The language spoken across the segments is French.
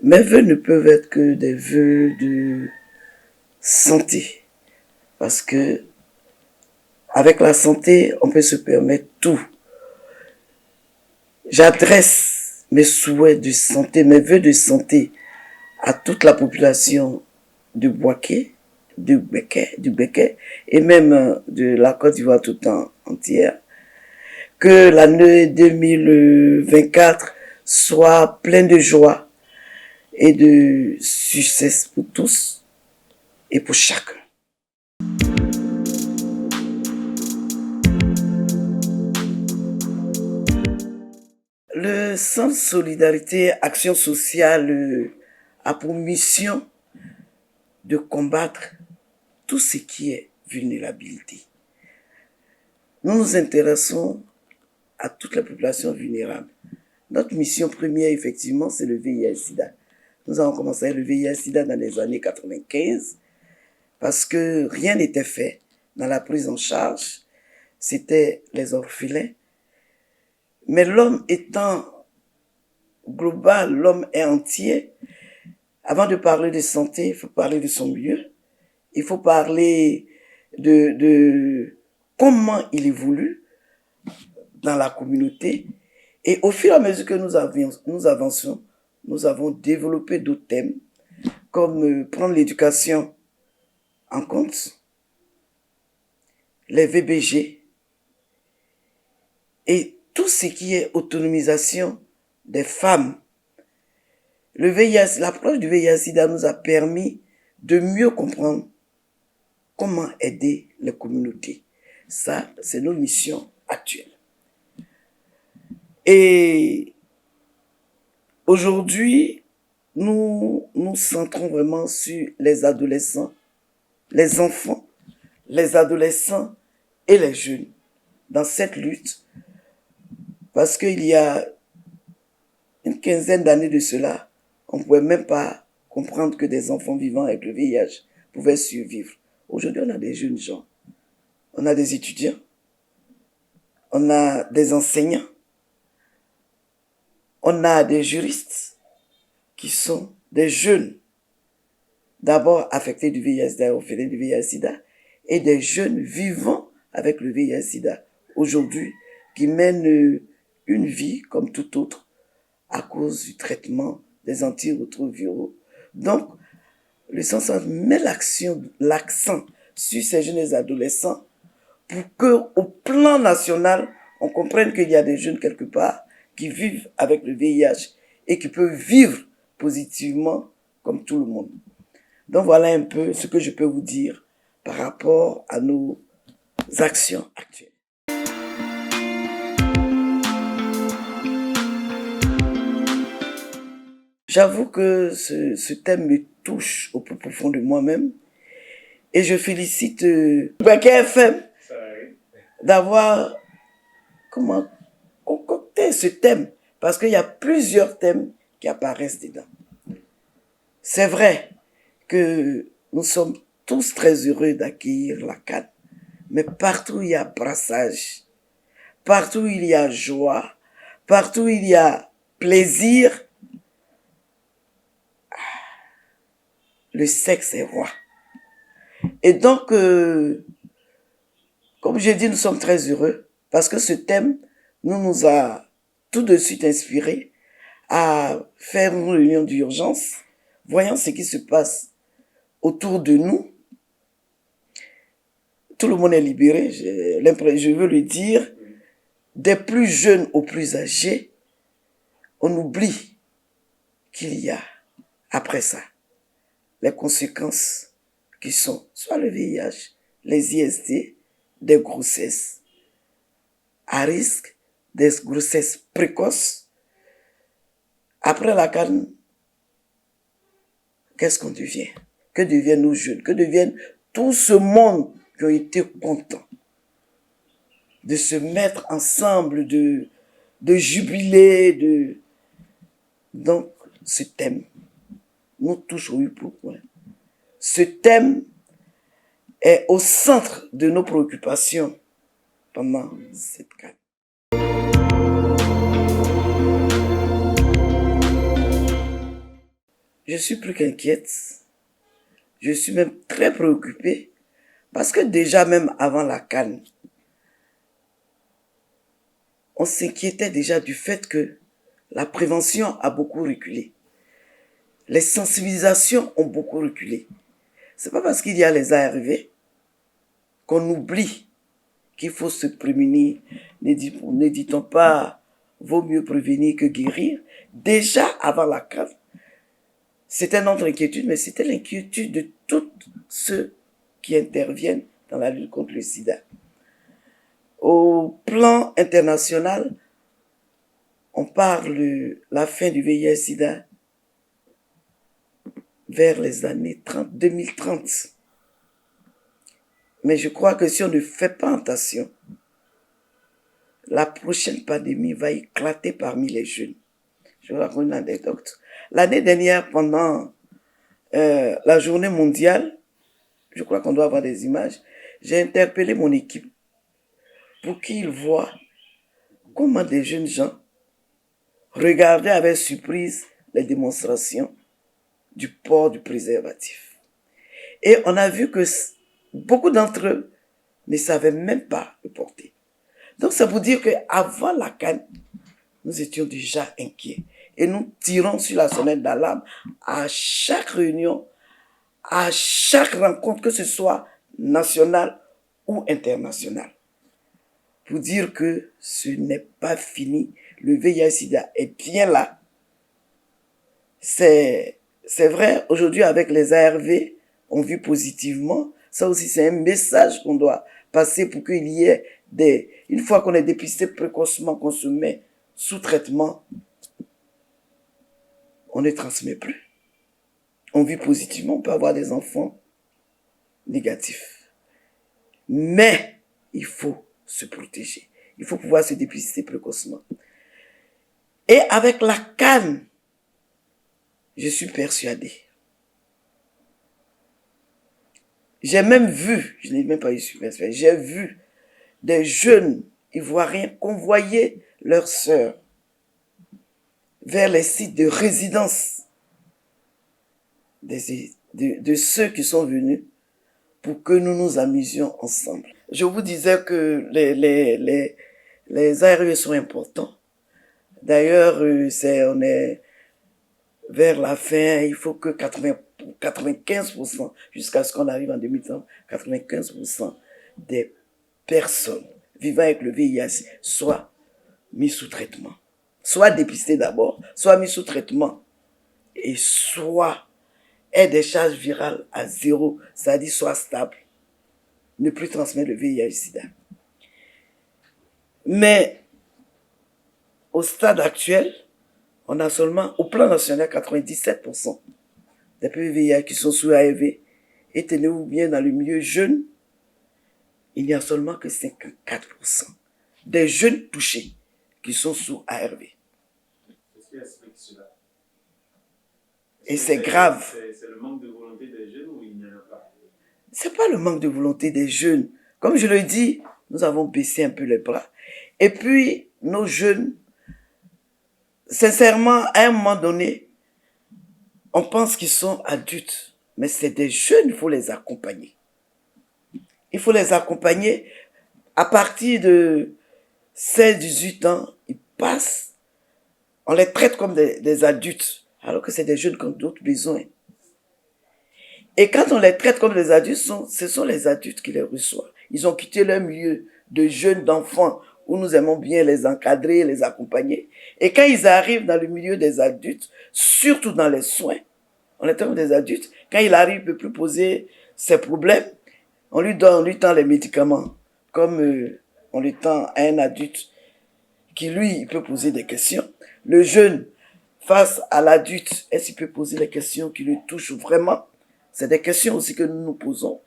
Mes vœux ne peuvent être que des vœux de santé. Parce que avec la santé, on peut se permettre tout. J'adresse mes souhaits de santé, mes vœux de santé à toute la population de Bouaké, du Béquet, et même de la Côte d'Ivoire tout entière. Que l'année 2024 soit pleine de joie et de succès pour tous et pour chacun. Le Centre Solidarité Action Sociale a pour mission de combattre tout ce qui est vulnérabilité. Nous nous intéressons à toute la population vulnérable. Notre mission première, effectivement, c'est le VIH-Sida. Nous avons commencé le VIH-Sida dans les années 95 parce que rien n'était fait dans la prise en charge. C'était les orphelins. Mais l'homme étant global, l'homme est entier. Avant de parler de santé, il faut parler de son milieu. Il faut parler de comment il évolue dans la communauté. Et au fur et à mesure que nous avançons, nous avons développé d'autres thèmes, comme prendre l'éducation en compte, les VBG, et tout ce qui est autonomisation des femmes. L'approche du VIH-Sida nous a permis de mieux comprendre comment aider les communautés. Ça, c'est nos missions actuelles. Et aujourd'hui, nous nous centrons vraiment sur les adolescents, les enfants, les adolescents et les jeunes dans cette lutte. Parce qu'il y a une quinzaine d'années de cela, on ne pouvait même pas comprendre que des enfants vivant avec le VIH pouvaient survivre. Aujourd'hui, on a des jeunes gens, on a des étudiants, on a des enseignants, on a des juristes qui sont des jeunes, d'abord affectés du VIH-Sida, orphelins du VIH-Sida, et des jeunes vivant avec le VIH-Sida aujourd'hui qui mènent une vie comme tout autre à cause du traitement des antirétroviraux. Donc, le centre met l'accent sur ces jeunes et adolescents pour qu'au plan national, on comprenne qu'il y a des jeunes quelque part qui vivent avec le VIH et qui peuvent vivre positivement comme tout le monde. Donc voilà un peu ce que je peux vous dire par rapport à nos actions actuelles. J'avoue que ce thème me touche au plus profond de moi-même et je félicite Béquet FM d'avoir concocté ce thème parce qu'il y a plusieurs thèmes qui apparaissent dedans. C'est vrai que nous sommes tous très heureux d'accueillir la CAN, mais partout il y a brassage, partout il y a joie, partout il y a plaisir, le sexe est roi. Et donc, comme j'ai dit, nous sommes très heureux parce que ce thème nous a tout de suite inspiré à faire une réunion d'urgence, voyant ce qui se passe autour de nous. Tout le monde est libéré, je veux le dire, des plus jeunes aux plus âgés, on oublie qu'il y a, après ça, les conséquences qui sont soit le VIH, les IST, des grossesses à risque, des grossesses précoces. Après la CAN, qu'est-ce qu'on devient? Que deviennent nos jeunes? Que deviennent tout ce monde qui ont été contents de se mettre ensemble, de jubiler, Donc, ce thème nous touche au plus point. Ce thème est au centre de nos préoccupations pendant cette CAN. je suis plus qu'inquiète. Je suis même très préoccupée parce que déjà même avant la CAN, on s'inquiétait déjà du fait que la prévention a beaucoup reculé. Les sensibilisations ont beaucoup reculé. C'est pas parce qu'il y a les ARV qu'on oublie qu'il faut se prémunir. Ne dit-on pas vaut mieux prévenir que guérir? Déjà avant la CAN, c'était notre inquiétude, mais c'était l'inquiétude de tous ceux qui interviennent dans la lutte contre le sida. Au plan international, on parle de la fin du VIH-Sida vers les années 2030. Mais je crois que si on ne fait pas attention, la prochaine pandémie va éclater parmi les jeunes. Je vous raconte une anecdote. L'année dernière, pendant la journée mondiale, je crois qu'on doit avoir des images, j'ai interpellé mon équipe pour qu'ils voient comment des jeunes gens regardaient avec surprise les démonstrations du port du préservatif. Et on a vu que beaucoup d'entre eux ne savaient même pas le porter. Donc ça veut dire qu'avant la CAN, nous étions déjà inquiets. Et nous tirons sur la sonnette d'alarme à chaque réunion, à chaque rencontre, que ce soit nationale ou internationale, pour dire que ce n'est pas fini. Le VIH-Sida est bien là. C'est vrai, aujourd'hui avec les ARV, on vit positivement. Ça aussi, c'est un message qu'on doit passer pour qu'il y ait une fois qu'on est dépisté précocement, qu'on se met sous traitement, on ne transmet plus. On vit positivement, on peut avoir des enfants négatifs. Mais il faut se protéger. Il faut pouvoir se dépister précocement. Et avec la CAN, je suis persuadée. J'ai même vu, je n'ai même pas eu persuadée, j'ai vu des jeunes Ivoiriens convoyer leurs sœurs vers les sites de résidence de ceux qui sont venus pour que nous nous amusions ensemble. Je vous disais que les ARV sont importants. D'ailleurs, on est vers la fin, il faut que 95%, jusqu'à ce qu'on arrive en 2030, 95% des personnes vivant avec le VIH soient mis sous traitement. Soit dépistées d'abord, soit mis sous traitement, et soit aient des charges virales à zéro, c'est-à-dire soit stable, ne plus transmettre le VIH-Sida. Mais au stade actuel, on a seulement, au plan national, 97% des PVVIH qui sont sous ARV. Et tenez-vous bien, dans le milieu jeune, il n'y a seulement que 54% des jeunes touchés qui sont sous ARV. Qu'est-ce qui explique cela? Et c'est grave. C'est le manque de volonté des jeunes ou il n'y en a pas? C'est pas le manque de volonté des jeunes. Comme je le dis, nous avons baissé un peu les bras. Et puis, nos jeunes, sincèrement, à un moment donné, on pense qu'ils sont adultes. Mais c'est des jeunes, il faut les accompagner. Il faut les accompagner. À partir de 16-18 ans, ils passent. On les traite comme des adultes, alors que c'est des jeunes qui ont d'autres besoins. Et quand on les traite comme des adultes, ce sont les adultes qui les reçoivent. Ils ont quitté leur milieu de jeunes, d'enfants, où nous aimons bien les encadrer, les accompagner. Et quand ils arrivent dans le milieu des adultes, surtout dans les soins, on les traite comme des adultes. Quand il arrive, il ne peut plus poser ses problèmes. On lui tend les médicaments, comme on lui tend à un adulte qui, lui, il peut poser des questions. Le jeune, face à l'adulte, est-ce qu'il peut poser les questions qui le touchent vraiment? C'est des questions aussi que nous nous posons.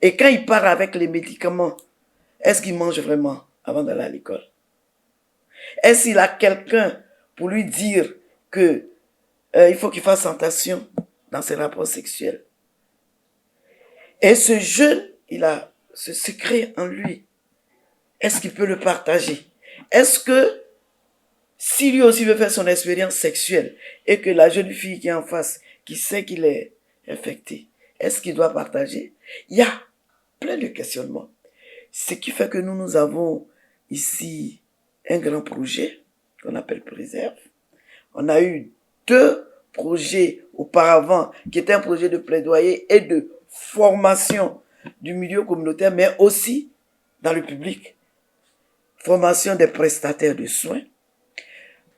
Et quand il part avec les médicaments, est-ce qu'il mange vraiment avant d'aller à l'école? Est-ce qu'il a quelqu'un pour lui dire que il faut qu'il fasse attention dans ses rapports sexuels? Et ce jeune, il a ce secret en lui. Est-ce qu'il peut le partager? Est-ce que Si lui aussi veut faire son expérience sexuelle et que la jeune fille qui est en face, qui sait qu'il est infecté, est-ce qu'il doit partager? Il y a plein de questionnements. Ce qui fait que nous avons ici un grand projet qu'on appelle Préserve. On a eu 2 projets auparavant qui étaient un projet de plaidoyer et de formation du milieu communautaire, mais aussi dans le public. Formation des prestataires de soins.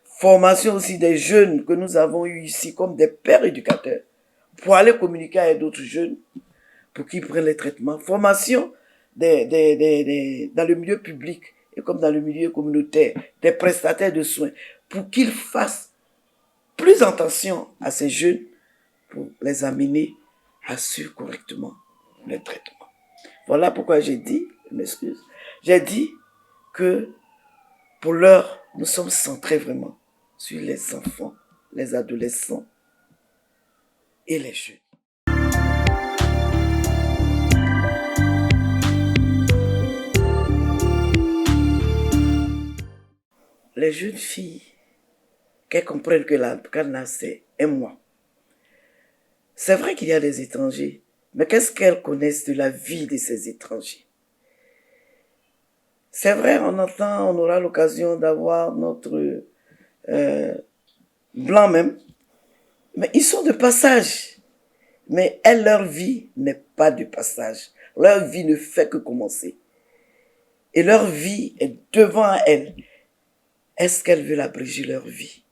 Formation aussi des jeunes que nous avons eu ici comme des pères éducateurs pour aller communiquer avec d'autres jeunes pour qu'ils prennent les traitements. Formation dans le milieu public et comme dans le milieu communautaire des prestataires de soins pour qu'ils fassent plus attention à ces jeunes pour les amener à suivre correctement le traitement. Voilà pourquoi j'ai dit, je m'excuse, j'ai dit que pour l'heure, nous sommes centrés vraiment sur les enfants, les adolescents et les jeunes. Les jeunes filles, qu'elles comprennent que la CANA, c'est un mois. C'est vrai qu'il y a des étrangers, mais qu'est-ce qu'elles connaissent de la vie de ces étrangers? C'est vrai, on aura l'occasion d'avoir notre blanc même, mais ils sont de passage. Mais leur vie n'est pas de passage. Leur vie ne fait que commencer. Et leur vie est devant elles. Est-ce qu'elles veulent abréger leur vie?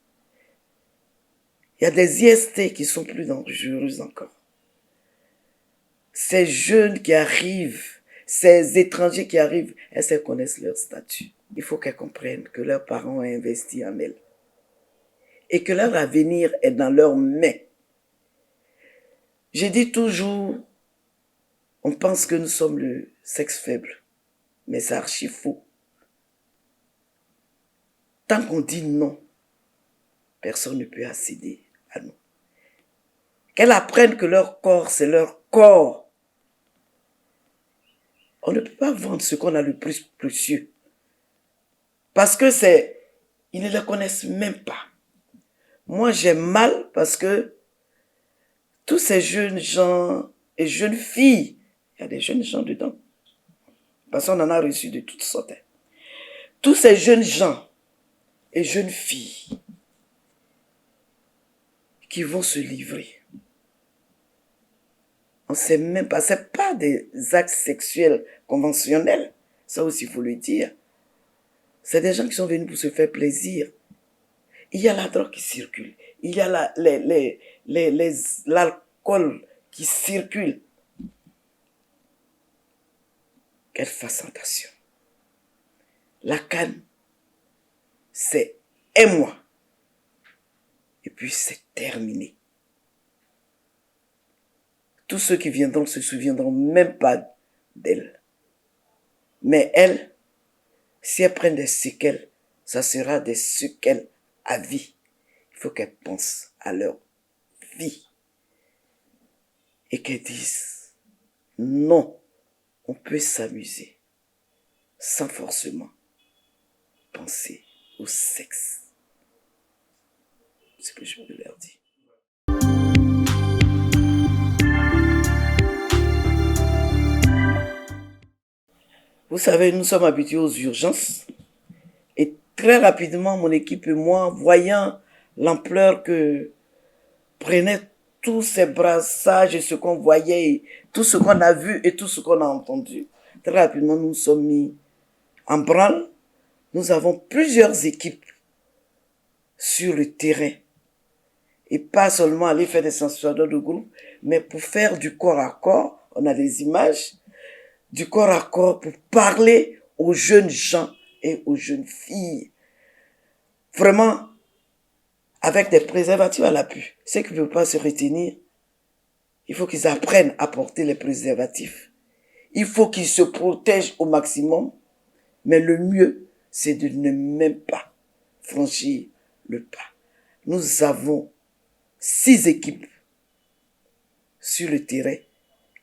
Il y a des IST qui sont plus dangereuses encore. Ces jeunes qui arrivent, ces étrangers qui arrivent, est-ce qu'elles connaissent leur statut? Il faut qu'elles comprennent que leurs parents ont investi en elles. Et que leur avenir est dans leurs mains. J'ai dit toujours, on pense que nous sommes le sexe faible. Mais c'est archi faux. Tant qu'on dit non, personne ne peut accéder à nous. Qu'elles apprennent que leur corps, c'est leur corps. On ne peut pas vendre ce qu'on a le plus précieux. Parce que ils ne le connaissent même pas. Moi, j'ai mal parce que tous ces jeunes gens et jeunes filles, il y a des jeunes gens dedans. Parce qu'on en a reçu de toutes sortes. Tous ces jeunes gens et jeunes filles qui vont se livrer. On ne sait même pas, ce n'est pas des actes sexuels conventionnels. Ça aussi, il faut le dire. C'est des gens qui sont venus pour se faire plaisir. Il y a la drogue qui circule. Il y a l'alcool qui circule. Qu'elles fassent attention. La canne, c'est un mois. Et puis c'est terminé. Tous ceux qui viendront ne se souviendront même pas d'elle. Mais elles, si elles prennent des séquelles, ça sera des séquelles à vie. Il faut qu'elles pensent à leur vie. Et qu'elles disent, non, on peut s'amuser sans forcément penser au sexe. C'est ce que je peux leur dire. Vous savez, nous sommes habitués aux urgences. Et très rapidement, mon équipe et moi, voyant l'ampleur que prenaient tous ces brassages et ce qu'on voyait, tout ce qu'on a vu et tout ce qu'on a entendu, très rapidement, nous nous sommes mis en branle. Nous avons plusieurs équipes sur le terrain. Et pas seulement aller faire des sensations de groupe, mais pour faire du corps à corps, on a des images, du corps à corps pour parler aux jeunes gens et aux jeunes filles. Vraiment, avec des préservatifs à l'appui. Ceux qui ne peuvent pas se retenir, il faut qu'ils apprennent à porter les préservatifs. Il faut qu'ils se protègent au maximum. Mais le mieux, c'est de ne même pas franchir le pas. Nous avons 6 équipes sur le terrain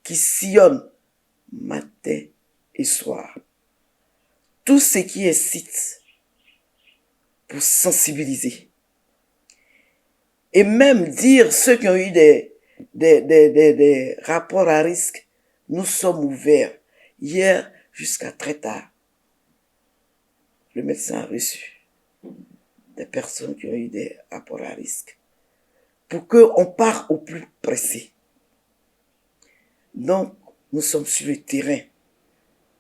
qui sillonnent matin et soir. Tout ce qui est site pour sensibiliser. Et même dire ceux qui ont eu des rapports à risque, nous sommes ouverts. Hier, jusqu'à très tard, le médecin a reçu des personnes qui ont eu des rapports à risque pour qu'on parte au plus pressé. Donc, nous sommes sur le terrain.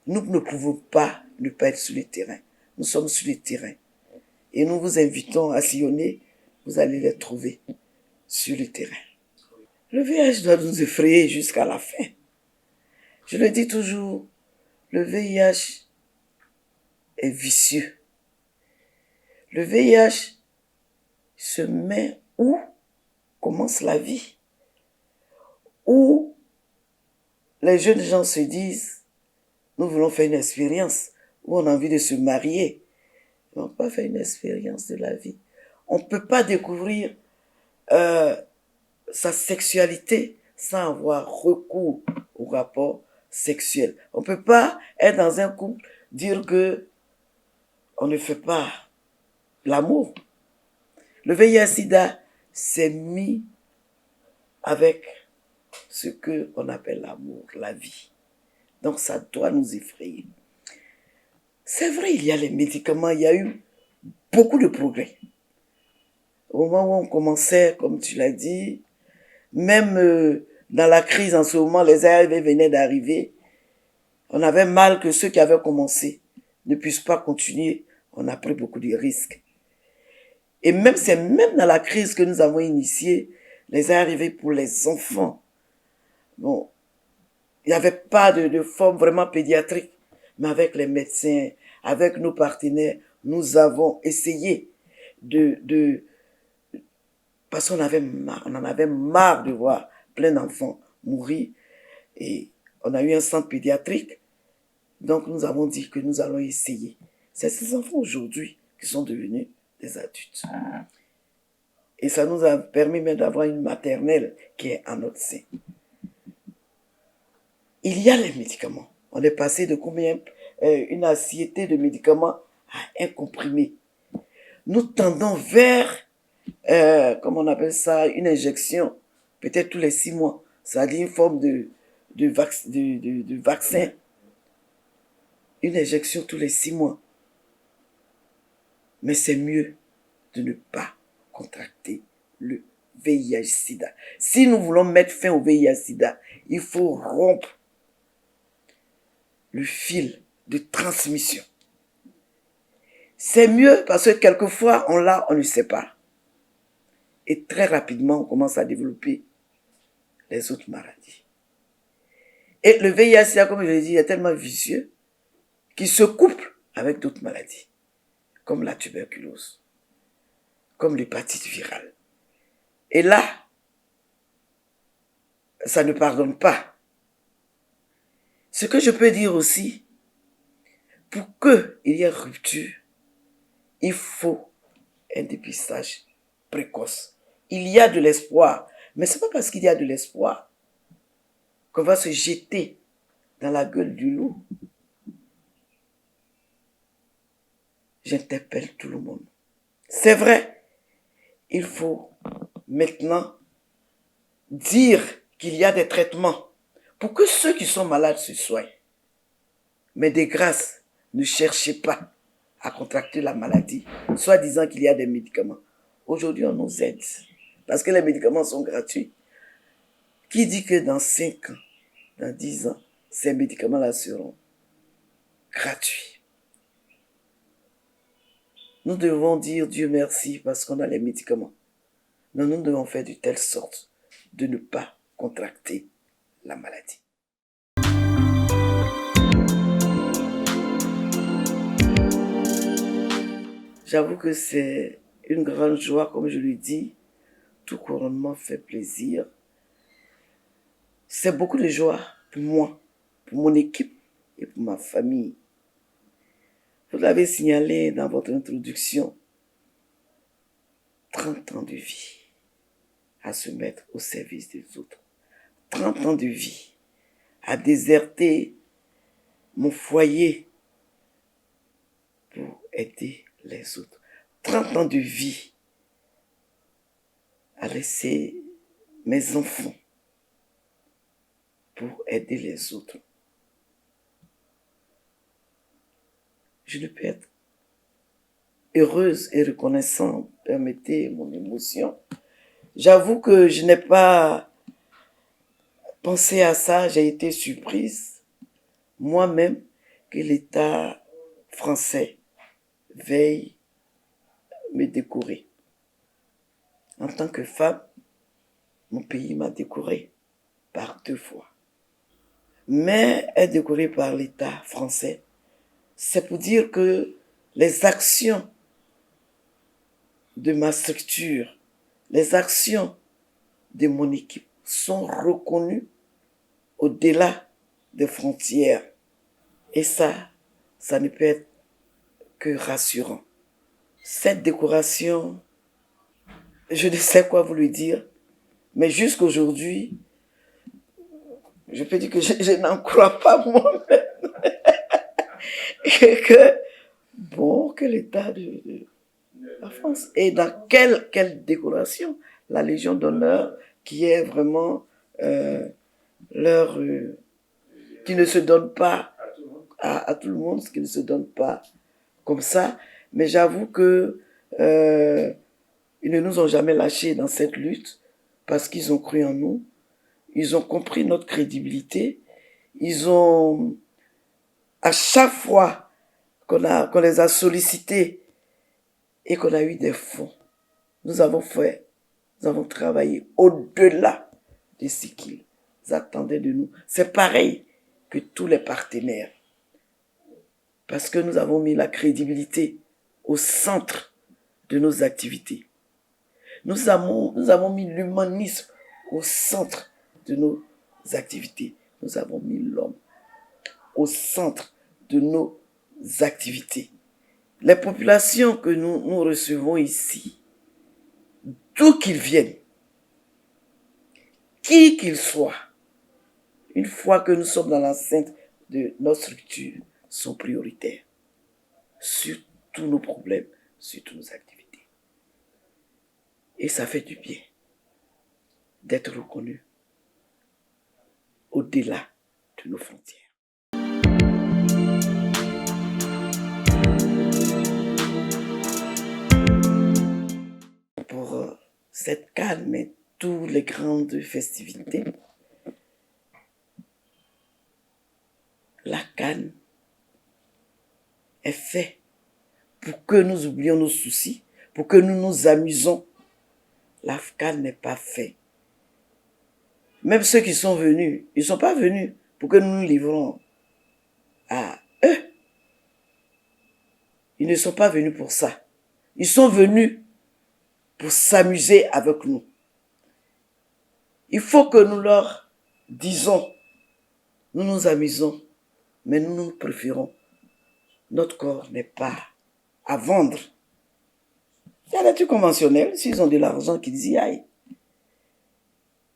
Nous ne pouvons pas ne pas être sur le terrain. Nous sommes sur le terrain. Et nous vous invitons à sillonner. Vous allez les trouver sur le terrain. Le VIH doit nous effrayer jusqu'à la fin. Je le dis toujours, le VIH est vicieux. Le VIH se met où commence la vie. Où les jeunes gens se disent, nous voulons faire une expérience, où on a envie de se marier. On ne peut pas faire une expérience de la vie. On ne peut pas découvrir sa sexualité sans avoir recours au rapport sexuel. On ne peut pas être dans un couple, dire que on ne fait pas l'amour. Le VIH-Sida s'est mis avec ce qu'on appelle l'amour, la vie. Donc ça doit nous effrayer. C'est vrai, il y a les médicaments, il y a eu beaucoup de progrès. Au moment où on commençait, comme tu l'as dit, même dans la crise en ce moment, les ARV venaient d'arriver. On avait mal que ceux qui avaient commencé ne puissent pas continuer. On a pris beaucoup de risques. Et même, c'est même dans la crise que nous avons initié les ARV pour les enfants. Bon, il n'y avait pas de forme vraiment pédiatrique, mais avec les médecins, avec nos partenaires, nous avons essayé parce qu'on en avait marre de voir plein d'enfants mourir. Et on a eu un centre pédiatrique. Donc nous avons dit que nous allons essayer. C'est ces enfants aujourd'hui qui sont devenus des adultes. Et ça nous a permis même d'avoir une maternelle qui est en notre sein. Il y a les médicaments. On est passé de combien une assiette de médicaments à un comprimé. Nous tendons vers, comment on appelle ça, une injection, peut-être tous les 6 mois. C'est-à-dire une forme de vaccin. Une injection tous les 6 mois. Mais c'est mieux de ne pas contracter le VIH-Sida. Si nous voulons mettre fin au VIH-Sida, il faut rompre le fil de transmission. C'est mieux parce que quelquefois, on l'a, on ne sait pas. Et très rapidement, on commence à développer les autres maladies. Et le VIH-Sida, comme je l'ai dit, est tellement vicieux qu'il se couple avec d'autres maladies, comme la tuberculose, comme l'hépatite virale. Et là, ça ne pardonne pas. Ce que je peux dire aussi, pour qu'il y ait rupture, il faut un dépistage précoce. Il y a de l'espoir, mais ce n'est pas parce qu'il y a de l'espoir qu'on va se jeter dans la gueule du loup. J'interpelle tout le monde. C'est vrai, il faut maintenant dire qu'il y a des traitements pour que ceux qui sont malades se soignent. Mais de grâce, ne cherchez pas à contracter la maladie, soit disant qu'il y a des médicaments. Aujourd'hui, on nous aide parce que les médicaments sont gratuits. Qui dit que dans 5 ans, dans 10 ans, ces médicaments-là seront gratuits? Nous devons dire Dieu merci parce qu'on a les médicaments. Mais nous devons faire de telle sorte de ne pas contracter la maladie. J'avoue que c'est une grande joie, comme je le dis. Tout couronnement fait plaisir. C'est beaucoup de joie pour moi, pour mon équipe et pour ma famille. Vous l'avez signalé dans votre introduction, 30 ans de vie à se mettre au service des autres. 30 ans de vie à déserter mon foyer pour aider les autres. 30 ans de vie à laisser mes enfants pour aider les autres. Je ne peux être heureuse et reconnaissante, permettez mon émotion. J'avoue que je n'ai pas pensé à ça, j'ai été surprise moi-même que l'État français veuille me décorer. En tant que femme, mon pays m'a décoré par 2 fois. Mais être décoré par l'État français, c'est pour dire que les actions de ma structure, les actions de mon équipe sont reconnues au-delà des frontières. Et ça ne peut être que rassurant. Cette décoration, je ne sais quoi vous lui dire, mais jusqu'aujourd'hui, je peux dire que je n'en crois pas moi-même. que l'État de la France, et dans quelle décoration? La Légion d'honneur, qui est vraiment qui ne se donne pas à tout le monde, qui ne se donne pas comme ça. Mais j'avoue que ils ne nous ont jamais lâchés dans cette lutte parce qu'ils ont cru en nous. Ils ont compris notre crédibilité. Ils ont, à chaque fois qu'on les a sollicités et qu'on a eu des fonds, nous avons travaillé au-delà de ce qu'ils attendaient de nous. C'est pareil que tous les partenaires. Parce que nous avons mis la crédibilité au centre de nos activités. Nous avons mis l'humanisme au centre de nos activités. Nous avons mis l'homme au centre de nos activités. Les populations que nous recevons ici, d'où qu'ils viennent, qui qu'ils soient, une fois que nous sommes dans l'enceinte de notre structure, sont prioritaires sur tous nos problèmes, sur toutes nos activités. Et ça fait du bien d'être reconnu au-delà de nos frontières. Pour cette CAN et toutes les grandes festivités, la CAN est faite pour que nous oublions nos soucis, pour que nous nous amusons. La CAN n'est pas faite. Même ceux qui sont venus, ils ne sont pas venus pour que nous nous livrons à eux. Ils ne sont pas venus pour ça. Ils sont venus pour s'amuser avec nous. Il faut que nous leur disons, nous nous amusons, mais nous préférons. Notre corps n'est pas à vendre. Il y a des trucs conventionnels, s'ils ont de l'argent, qu'ils y aillent.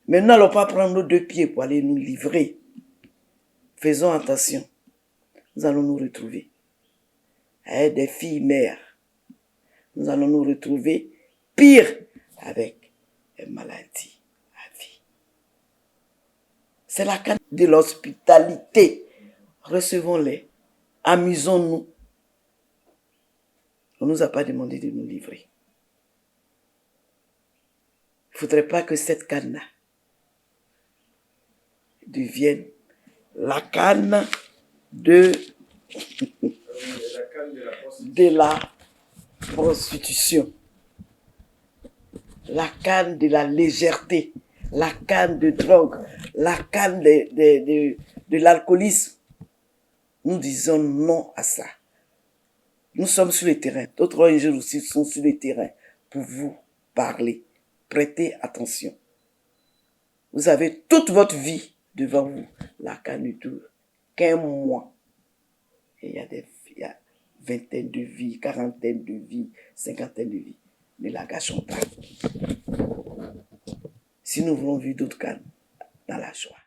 Mais nous n'allons pas prendre nos 2 pieds pour aller nous livrer. Faisons attention. Nous allons nous retrouver avec des filles mères. Nous allons nous retrouver pire avec une maladie à vie. C'est la CAN de l'hospitalité. Recevons-les. Amusons-nous. On ne nous a pas demandé de nous livrer. Il ne faudrait pas que cette CAN devienne la CAN de la prostitution, la CAN de la légèreté, la CAN de drogue, la CAN de l'alcoolisme. Nous disons non à ça. Nous sommes sur le terrain. D'autres ONG aussi sont sur le terrain pour vous parler. Prêtez attention. Vous avez toute votre vie devant vous. La CAN ne dure qu'1 mois. Et il y a vingtaine de vies, quarantaine de vies, cinquantaine de vies. Ne la gâchons pas. Si nous voulons vivre d'autres CAN dans la joie.